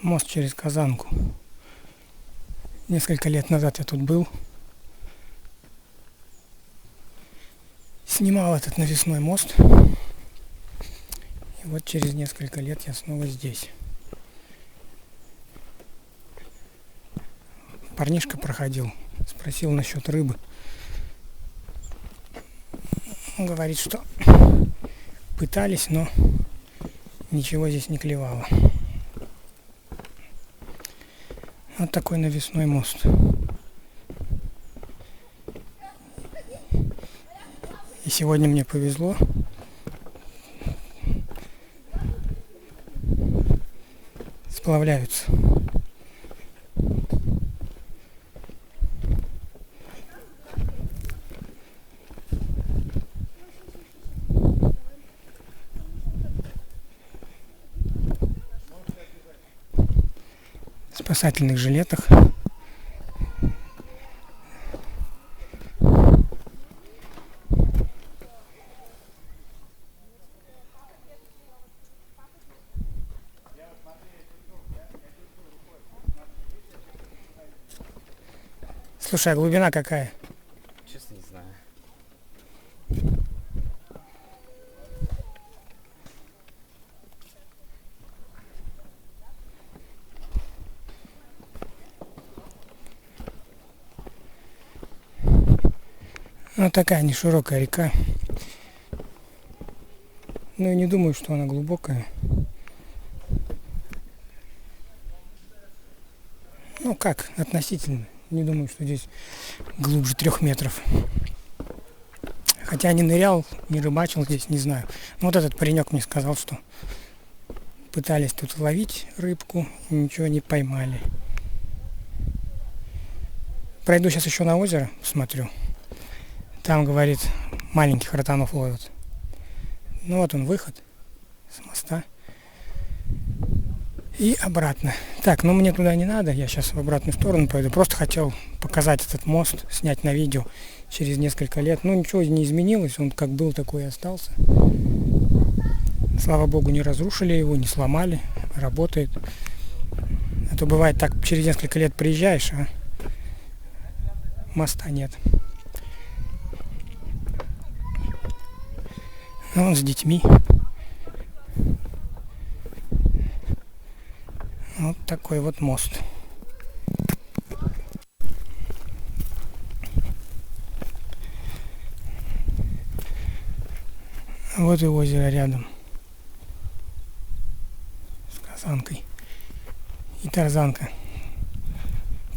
Мост через Казанку. Несколько лет назад я тут был. Снимал этот навесной мост. И вот через несколько лет я снова здесь. Парнишка проходил, спросил насчет рыбы. Он говорит, что пытались, но ничего здесь не клевало. Вот такой навесной мост. И сегодня мне повезло. Сплавляются. В спасательных жилетах. Слушай, а глубина какая? Честно, не знаю. Ну, такая не широкая река. Ну, и не думаю, что она глубокая. Ну, как, относительно. Не думаю, что здесь глубже 3 метров. Хотя не нырял, не рыбачил здесь, не знаю. Но вот этот паренек мне сказал, что пытались тут ловить рыбку и ничего не поймали. Пройду сейчас еще на озеро, посмотрю. Там, говорит, маленьких ротанов ловят. Ну вот он, выход с моста. И обратно. Так, ну мне туда не надо, я сейчас в обратную сторону пойду. Просто хотел показать этот мост, снять на видео через несколько лет. Ну ничего не изменилось, он как был, такой и остался. Слава богу, не разрушили его, не сломали, работает. А то бывает так, через несколько лет приезжаешь, а моста нет. Он с детьми. Вот такой вот мост. Вот и озеро рядом с Казанкой. И Тарзанка.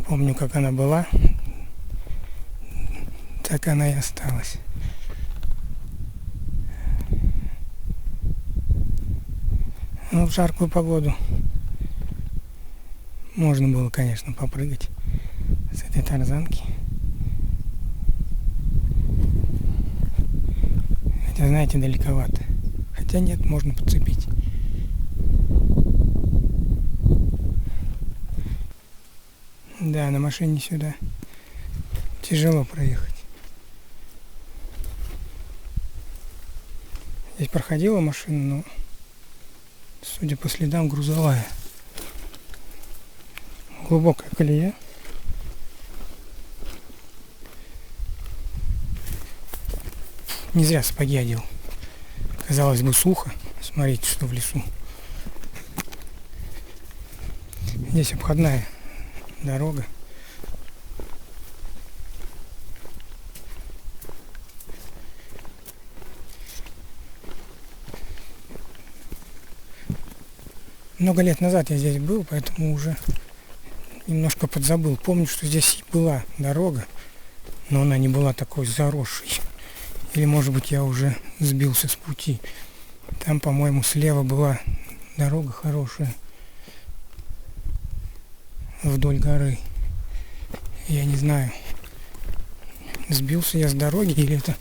Помню, как она была, так она и осталась. Ну, в жаркую погоду можно было, конечно, попрыгать с этой тарзанки. Хотя, знаете, далековато. Хотя нет, можно подцепить. Да, на машине сюда тяжело проехать. Здесь проходила машина, но, судя по следам, грузовая. Глубокая колея. Не зря сапоги одел. Казалось бы, сухо. Смотрите, что в лесу. Здесь обходная дорога. Много лет назад я здесь был, поэтому уже немножко подзабыл. Помню, что здесь была дорога, но она не была такой заросшей. Или, может быть, я уже сбился с пути. Там, по-моему, слева была дорога хорошая вдоль горы. Я не знаю, сбился я с дороги или это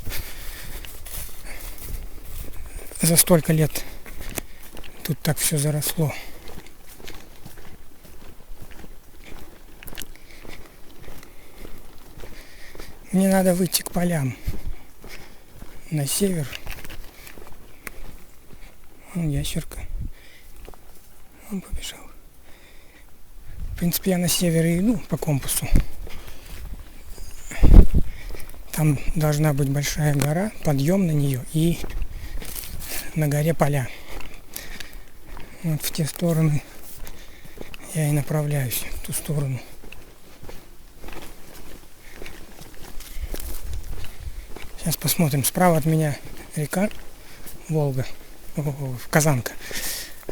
за столько лет тут так все заросло. Мне надо выйти к полям на север. Вон ящерка. Он побежал. принципе, я на север и иду по компасу. Там должна быть большая гора, подъем на нее, и на горе поля. Вот в те стороны я и направляюсь, в ту сторону. Сейчас посмотрим. Справа от меня река Волга, Казанка,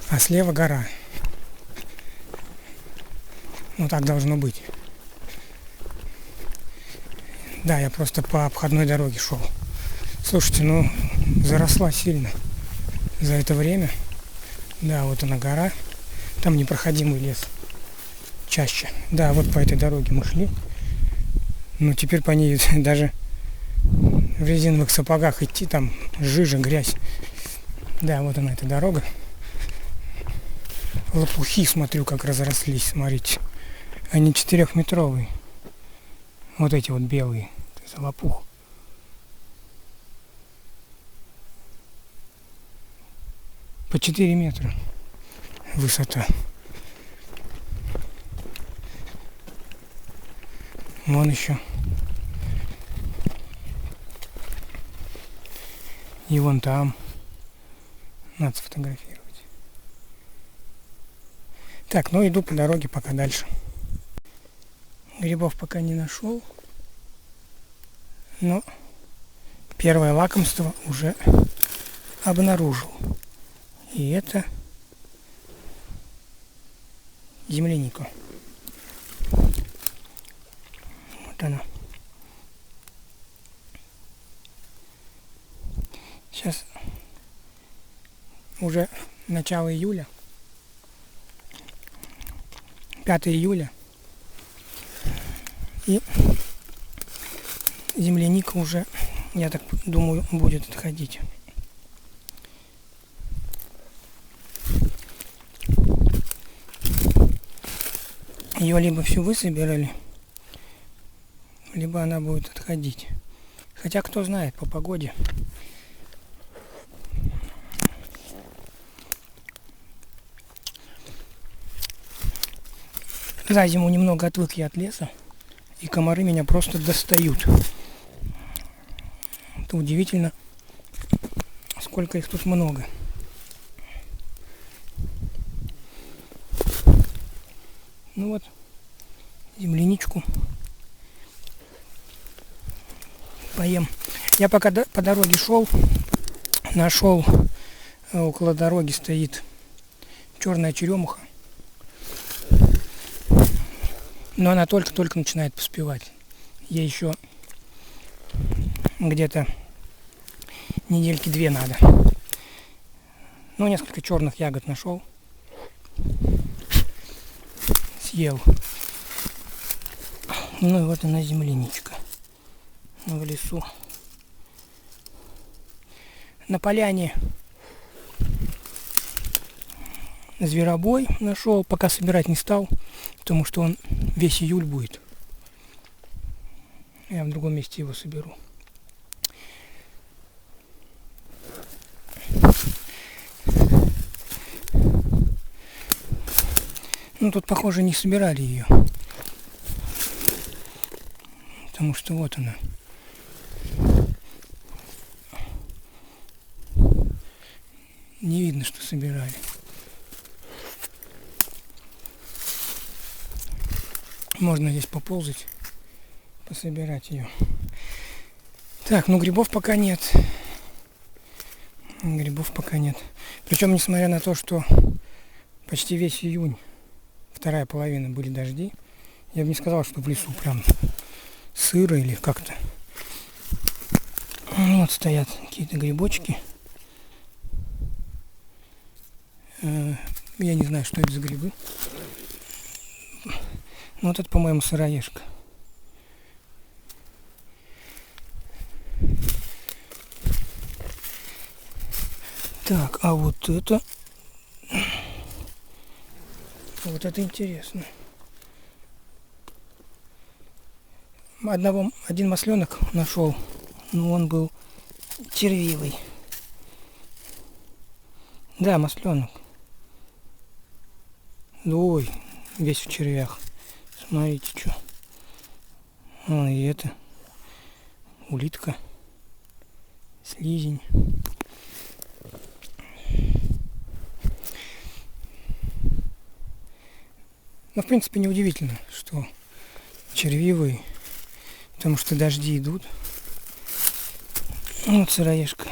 а слева гора. Ну так должно быть. Да, я просто по обходной дороге шел. Слушайте, ну заросла сильно за это время. Да, вот она гора. Там непроходимый лес. Чаще. Да, вот по этой дороге мы шли. Ну теперь по ней даже в резиновых сапогах идти, там жижа, грязь. Да, вот она, эта дорога. Лопухи, смотрю, как разрослись, смотрите. Они 4-метровые. Вот эти вот белые. Это лопух. По 4 метра высота. Вон еще. И вон там. Надо сфотографировать. Так, ну иду по дороге пока дальше. Грибов пока не нашел. Но первое лакомство уже обнаружил. И это земляника. Вот она. Сейчас уже начало июля. 5 июля. И земляника уже, я так думаю, будет отходить. Ее либо всю высобирали, либо она будет отходить. Хотя кто знает, по погоде. За зиму немного отвык я от леса, и комары меня просто достают. Это удивительно, сколько их тут много. Ну вот, земляничку поем. Я пока по дороге шел, нашел, около дороги стоит черная черемуха. Но она только-только начинает поспевать. Ей еще где-то недельки 2 надо. Ну, несколько черных ягод нашел. Съел. Ну и вот она, земляничка. В лесу. На поляне зверобой нашел, пока собирать не стал, потому что он весь июль будет. Я в другом месте его соберу. Ну тут, похоже, не собирали ее, потому что вот она. Не видно, что собирали. Можно здесь поползать, пособирать ее. Так, ну грибов пока нет. Грибов пока нет. Причем, несмотря на то, что почти весь июнь, вторая половина, были дожди, я бы не сказал, что в лесу прям сыро или как-то. Вот стоят какие-то грибочки. Я не знаю, что это за грибы. Ну, вот это, по-моему, сыроежка. Так, а вот это... Вот это интересно. Один масленок нашел, но он был червивый. Да, масленок. Ой, весь в червях. Смотрите, что. Вон и это. Улитка. Слизень. Но, в принципе, неудивительно, что червивые, потому что дожди идут. Вот сыроежка.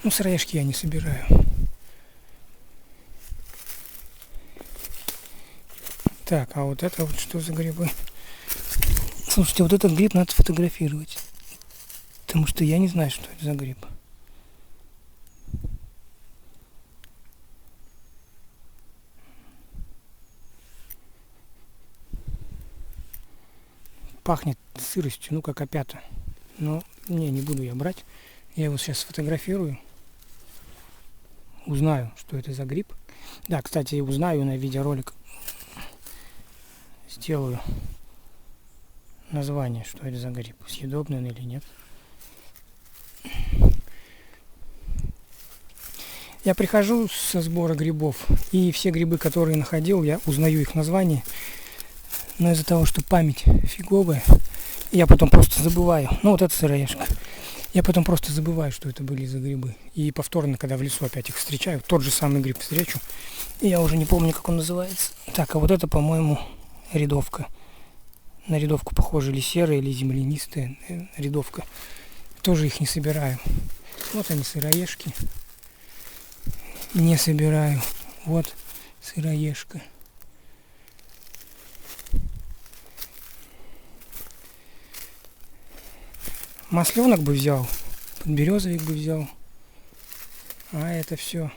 Ну, сыроежки я не собираю. Так, а вот это вот что за грибы? Слушайте, вот этот гриб надо сфотографировать. Потому что я не знаю, что это за гриб. Пахнет сыростью, ну как опята. Но не буду я брать. Я его сейчас сфотографирую. Узнаю, что это за гриб. Да, кстати, узнаю на видеоролик. Сделаю название, что это за гриб. Съедобный он или нет. Я прихожу со сбора грибов, и все грибы, которые находил, я узнаю их название. Но из-за того, что память фиговая, я потом просто забываю. Ну, вот это сыроежка. Я потом просто забываю, что это были за грибы. И повторно, когда в лесу опять их встречаю, тот же самый гриб встречу, и я уже не помню, как он называется. Так, а вот это, по-моему, рядовка. На рядовку похожа или серая, или землянистая рядовка. Тоже их не собираю. Вот они, сыроежки. Не собираю. Вот сыроежка. Масленок бы взял, подберезовик бы взял. А это все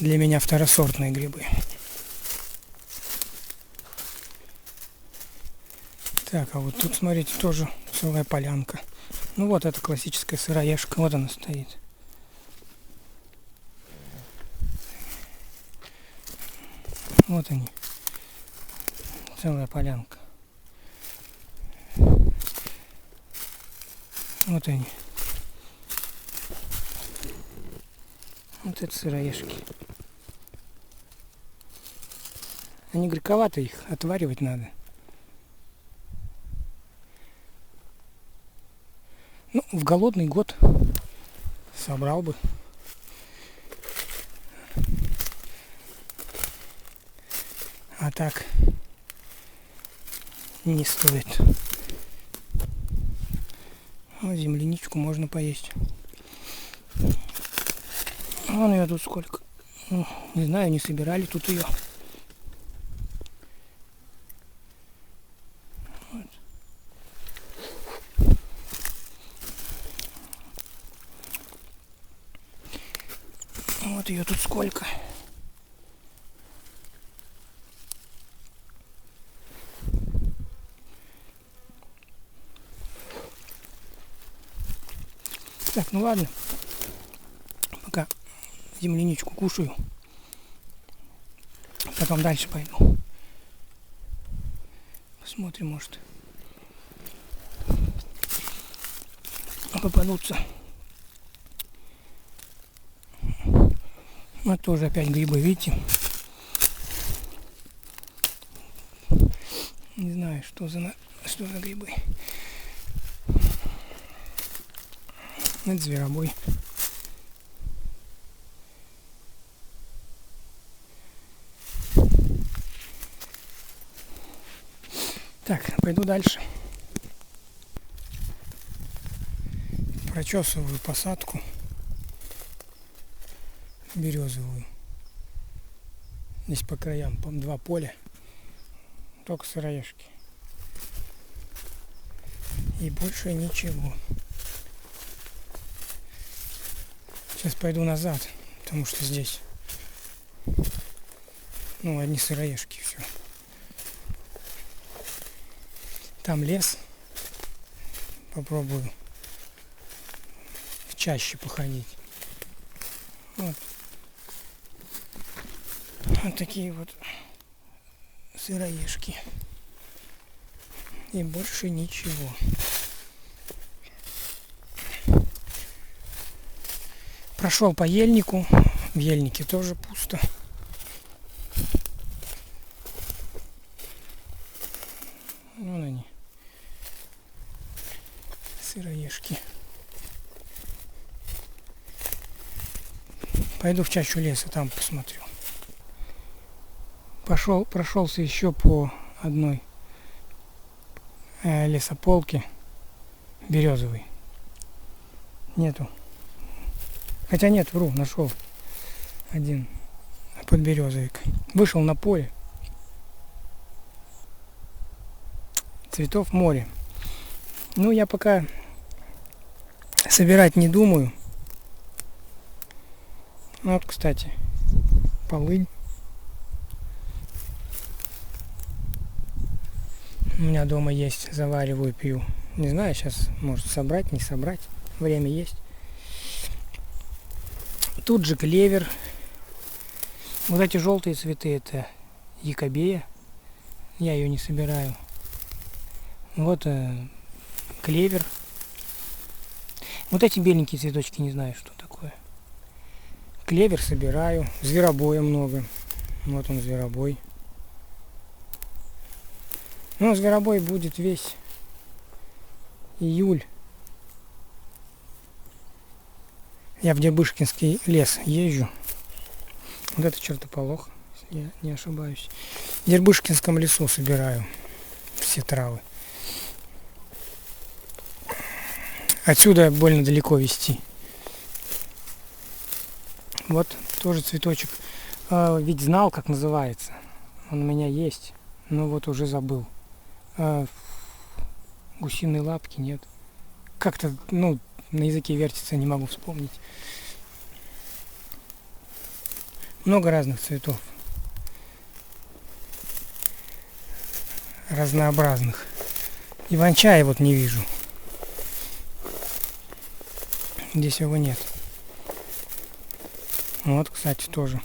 для меня второсортные грибы. Так, а вот тут, смотрите, тоже целая полянка. Ну вот, это классическая сыроежка. Вот она стоит. Вот они. Целая полянка. Вот они. Вот это сыроежки. Они горьковаты, их отваривать надо. Ну, в голодный год собрал бы. А так не стоит. Вот земляничку можно поесть. Вон ее тут сколько. Ну, не знаю, не собирали тут ее. Вот. Вот ее тут сколько. Так, ну ладно. Пока земляничку кушаю. Потом дальше пойду. Посмотрим, может попадутся. Вот тоже опять грибы, видите? Не знаю, что за грибы. Это зверобой. Так, пойду дальше. Прочесываю посадку березовую. Здесь по краям два поля, только сыроежки. И больше ничего. Сейчас пойду назад, потому что здесь, ну, одни сыроежки, все. Там лес. Попробую чаще походить. Вот. Вот такие вот сыроежки. И больше ничего. Прошел по ельнику, В ельнике тоже пусто. Вон они. Сыроежки. Пойду в чащу леса, там посмотрю. Прошелся еще по одной лесополке березовой. Нету. Хотя нет, вру, нашел один подберезовик. Вышел на поле. Цветов море. Ну, я пока собирать не думаю. Вот, кстати, полынь. У меня дома есть, завариваю, пью. Не знаю, сейчас, может, собрать, не собрать. Время есть. Тут же клевер. Вот эти желтые цветы, это якобея. Я ее не собираю. Вот клевер. Вот эти беленькие цветочки, не знаю, что такое. Клевер собираю. Зверобоя много. Вот он, зверобой. Ну, зверобой будет весь июль. Я в Дербышкинский лес езжу. Вот это чертополох, если я не ошибаюсь. В Дербышкинском лесу собираю все травы. Отсюда больно далеко везти. Вот тоже цветочек. Ведь знал, как называется. Он у меня есть. Но вот уже забыл. Гусиные лапки, нет. Как-то, на языке вертится, не могу вспомнить. Много разных цветов. Разнообразных. Иван-чая вот не вижу. Здесь его нет. Вот, кстати, тоже.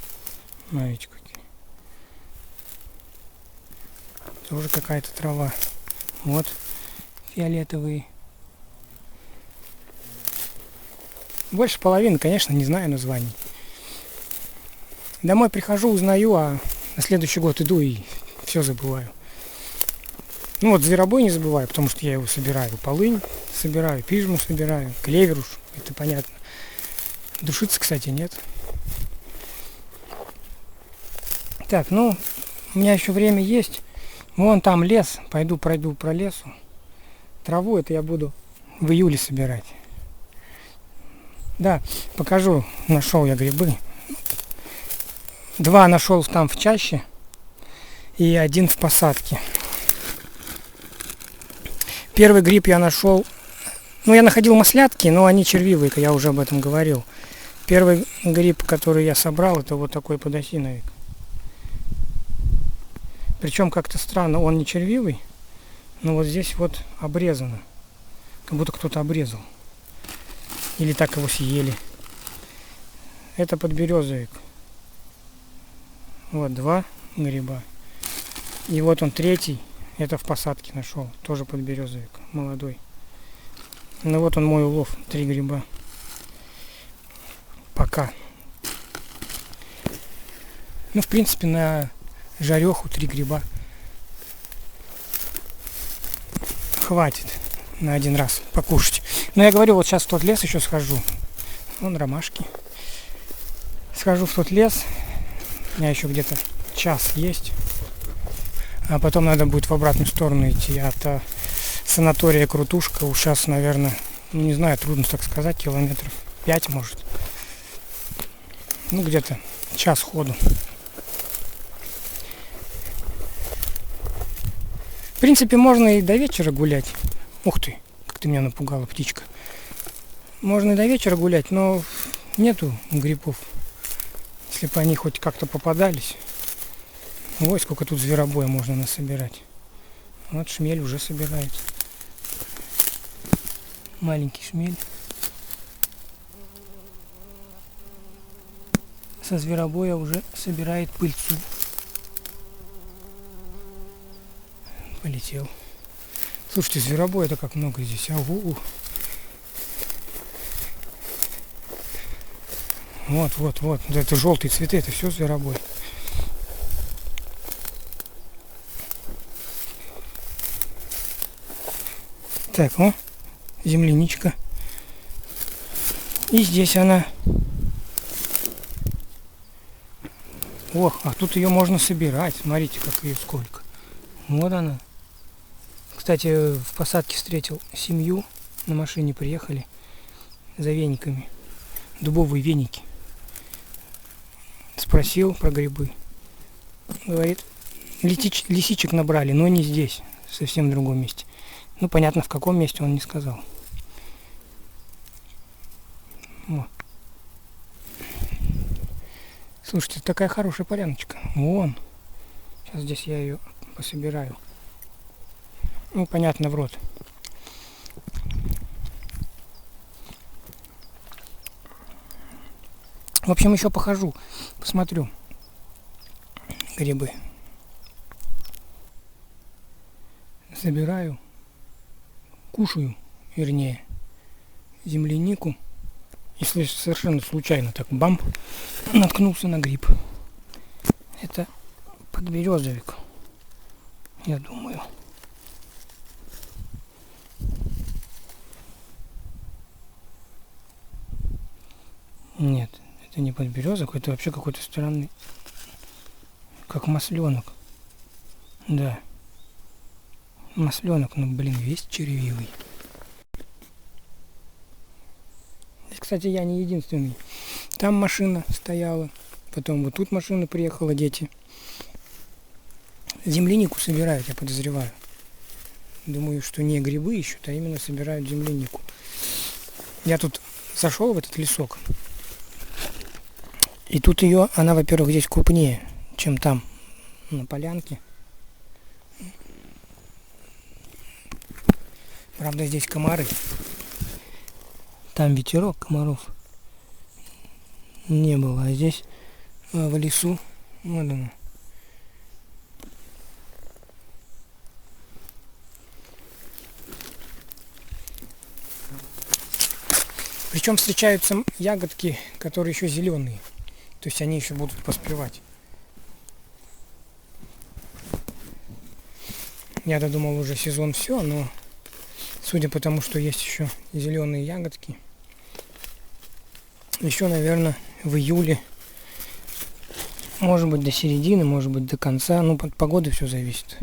Смотрите, какие. Тоже какая-то трава. Вот фиолетовые. Больше половины, конечно, не знаю названий. Домой прихожу, узнаю, а на следующий год иду и все забываю. Ну вот зверобой не забываю, потому что я его собираю. Полынь собираю, пижму собираю, клевер уж, это понятно. Душицы, кстати, нет. Так, у меня еще время есть. Вон там лес, пойду пройду по лесу. Траву это я буду в июле собирать. Да, покажу, нашел я грибы. 2 нашел там в чаще и 1 в посадке. Первый гриб я нашел, я находил маслятки, но они червивые, я уже об этом говорил. Первый гриб, который я собрал, это вот такой подосиновик. Причем как-то странно, он не червивый, но вот здесь вот обрезано. Как будто кто-то обрезал. Или так его съели. Это подберезовик. Вот 2 гриба. И вот он 3, это в посадке нашел. Тоже подберезовик, молодой. Вот он мой улов, 3 гриба. Пока. В принципе, на жареху 3 гриба хватит на один раз покушать. Но я говорю, вот сейчас в тот лес еще схожу. Вон ромашки. Схожу в тот лес. У меня еще где-то час есть. А потом надо будет в обратную сторону идти. От санатория Крутушка. Уж сейчас, наверное, не знаю, трудно так сказать, километров 5 может. Где-то час ходу. В принципе, можно и до вечера гулять. Ух ты, как ты меня напугала, птичка. Можно и до вечера гулять, но нету грибов. Если бы они хоть как-то попадались. Ой, сколько тут зверобоя можно насобирать. Вот шмель уже собирает. Маленький шмель. Со зверобоя уже собирает пыльцу. Полетел. Слушайте, зверобоя-то как много здесь. Ау. Вот. Вот это желтые цветы, это все зверобой. Так, земляничка. И здесь она. Ох, а тут ее можно собирать. Смотрите, как ее сколько. Вот она. Кстати, в посадке встретил семью. На машине приехали за вениками. Дубовые веники. Спросил про грибы. Говорит, лисичек набрали, но не здесь. Совсем в другом месте. Ну, понятно, в каком месте он не сказал. Вот. Слушайте, такая хорошая поляночка. Вон. Сейчас здесь я ее пособираю. Ну, понятно, в рот. В общем, еще похожу, посмотрю грибы. Собираю, кушаю, вернее, землянику. Если совершенно случайно так бам, наткнулся на гриб. Это подберезовик, я думаю. Нет, это не подберезок, это вообще какой-то странный, как масленок. Да, масленок, но, блин, весь червивый. Кстати, я не единственный. Там машина стояла, потом вот тут машина приехала, дети. Землянику собирают, я подозреваю. Думаю, что не грибы ищут, а именно собирают землянику. Я тут зашел в этот лесок. И тут ее, она, во-первых, здесь крупнее, чем там, на полянке. Правда, здесь комары. Там ветерок, комаров не было, а здесь в лесу, вот оно. Причем встречаются ягодки, которые еще зеленые, то есть они еще будут поспевать. Я-то думал, уже сезон все, но судя по тому, что есть еще зеленые ягодки, еще, наверное, в июле, может быть, до середины, может быть, до конца. Ну, от погоды все зависит.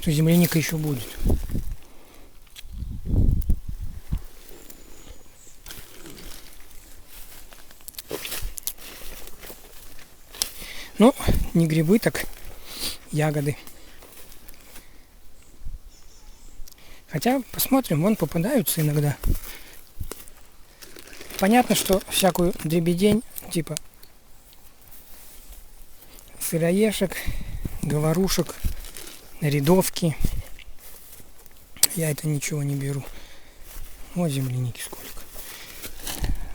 То земляника еще будет. Ну, не грибы, так ягоды. Хотя, посмотрим, вон попадаются иногда. Понятно, что всякую дребедень, типа сыроежек, говорушек, рядовки, я это ничего не беру. Вот земляники сколько.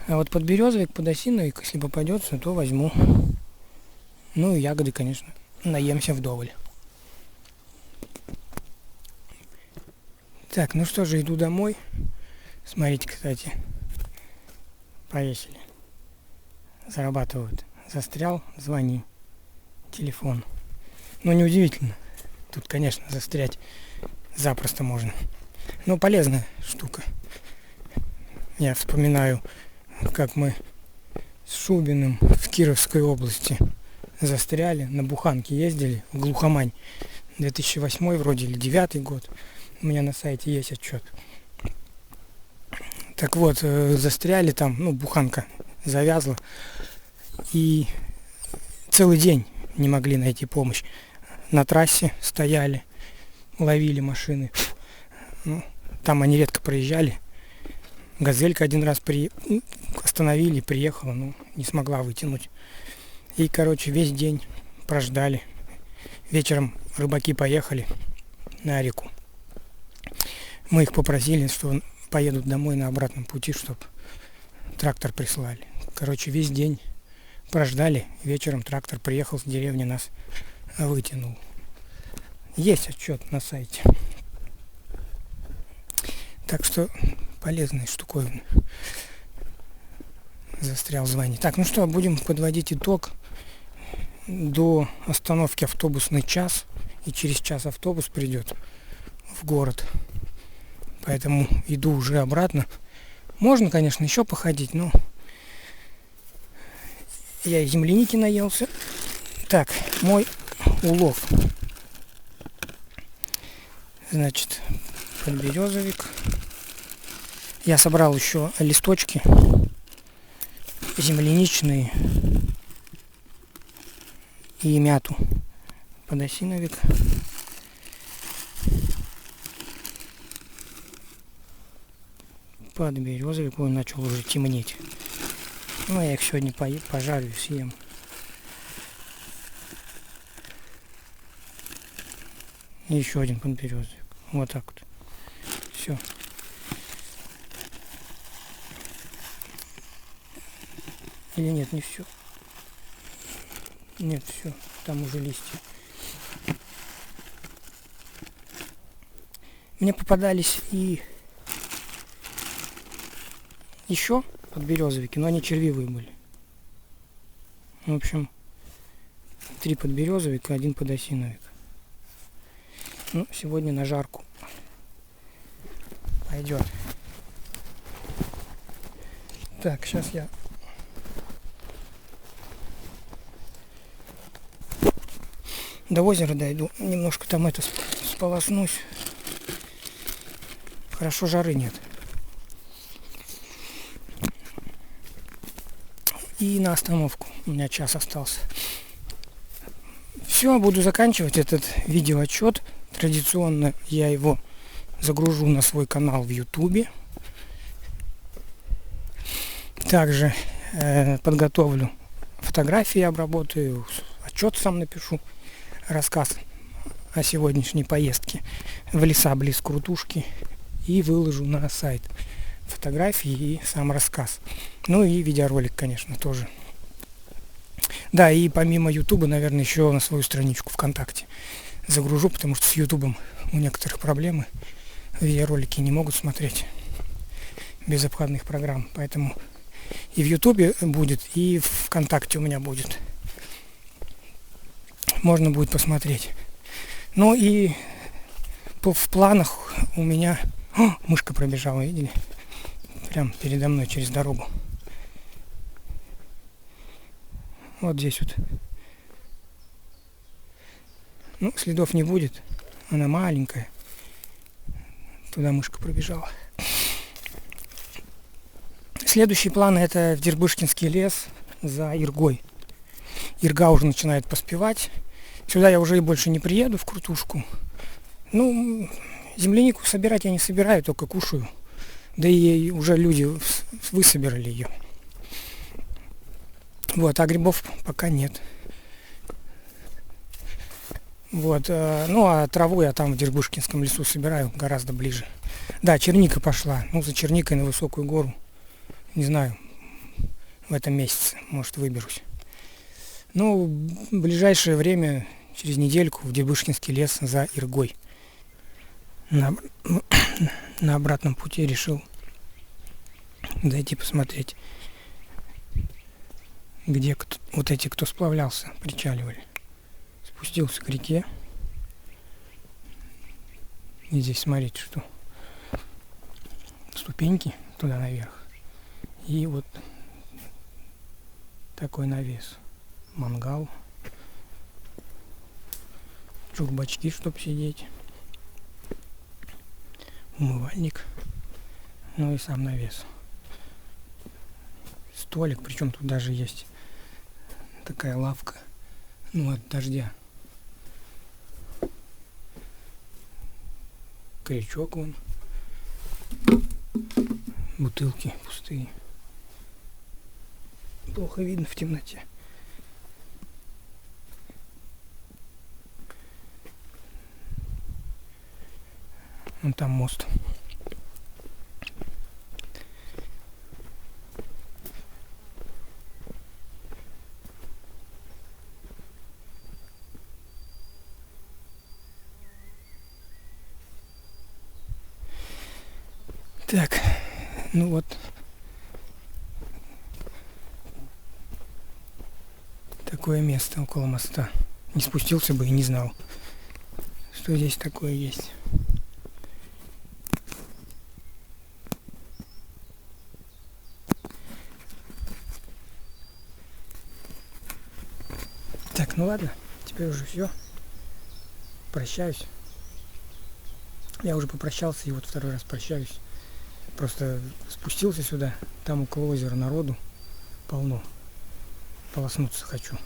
А вот подберезовик, подосиновик, если попадется, то возьму. Ну и ягоды, конечно, наемся вдоволь. Так, ну что же, иду домой. Смотрите, кстати, повесили. Зарабатывают. Застрял, звони. Телефон. Ну, неудивительно. Тут, конечно, застрять запросто можно. Но полезная штука. Я вспоминаю, как мы с Шубиным в Кировской области застряли, на буханке ездили в глухомань. 2008 вроде или 2009 год. У меня на сайте есть отчет. Так вот, застряли там, ну, буханка завязла. И целый день не могли найти помощь. На трассе стояли, ловили машины. Ну, там они редко проезжали. Газелька один раз остановили, приехала, но не смогла вытянуть. И, короче, весь день прождали. Вечером рыбаки поехали на реку. Мы их попросили, что поедут домой на обратном пути, чтобы трактор прислали. Короче, весь день прождали. Вечером трактор приехал с деревни, нас вытянул. Есть отчет на сайте. Так что полезные штуковины. Застрял в звонии. Так, ну что, будем подводить итог. До остановки автобусный час. И через час автобус придет в город. Поэтому иду уже обратно. Можно, конечно, еще походить, но я и земляники наелся. Так, мой улов. Значит, подберезовик. Я собрал еще листочки земляничные и мяту. Подосиновик. Подберезовик. Он начал уже темнеть. Ну, я их сегодня пожарю и съем. И еще один подберезовик. Вот так вот. Все. Или нет, не все. Нет, все. Там уже листья. Мне попадались и еще подберезовики, но они червивые были. В общем, 3 подберезовика, 1 подосиновик. Ну, сегодня на жарку. Пойдет. Так, сейчас я до озера дойду. Немножко там сполоснусь. Хорошо, жары нет. И на остановку. У меня час остался. Все, буду заканчивать этот видеоотчет. Традиционно я его загружу на свой канал в Ютубе. Также подготовлю фотографии, обработаю, отчет сам напишу, рассказ о сегодняшней поездке в леса близ Крутушки и выложу на сайт фотографии и сам рассказ. Ну и видеоролик, конечно, тоже. Да, и помимо Ютуба, наверное, еще на свою страничку ВКонтакте загружу, потому что с Ютубом у некоторых проблемы. Видеоролики не могут смотреть без обходных программ. Поэтому и в Ютубе будет, и в ВКонтакте у меня будет. Можно будет посмотреть. Ну и в планах у меня... О, мышка пробежала, видели? Прям передо мной через дорогу. Вот здесь вот. Ну, следов не будет. Она маленькая. Туда мышка пробежала. Следующий план — это в Дербышкинский лес за Иргой. Ирга уже начинает поспевать. Сюда я уже и больше не приеду, в Крутушку. Ну, землянику собирать я не собираю, только кушаю. Да и уже люди высобирали ее. Вот, а грибов пока нет. Вот, ну а траву я там в Дербышкинском лесу собираю гораздо ближе. Да, черника пошла. Ну, за черникой на высокую гору. Не знаю, в этом месяце, может, выберусь. Ну, в ближайшее время, через недельку, в Дербышкинский лес за Иргой. На обратном пути решил зайти посмотреть, где вот эти, кто сплавлялся, причаливали. Спустился к реке. И здесь смотрите, что ступеньки туда наверх. И вот такой навес. Мангал. Чурбачки, чтобы сидеть. Умывальник. Ну и сам навес. Столик, причем тут даже есть такая лавка. Ну, от дождя. Крючок вон. Бутылки пустые. Плохо видно в темноте. Вон там мост. Так, Ну вот. Такое место около моста. Не спустился бы и не знал, что здесь такое есть. Так, ну ладно, теперь уже все. Прощаюсь. Я уже попрощался и вот второй раз прощаюсь. Просто спустился сюда, там около озера народу полно. Полоснуться хочу.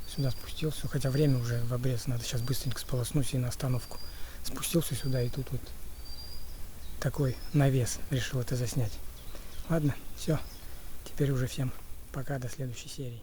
Сюда спустился, хотя время уже в обрез, надо сейчас быстренько сполоснусь и на остановку. Спустился сюда, и тут вот такой навес, решил это заснять. Ладно, все, теперь уже всем пока, до следующей серии.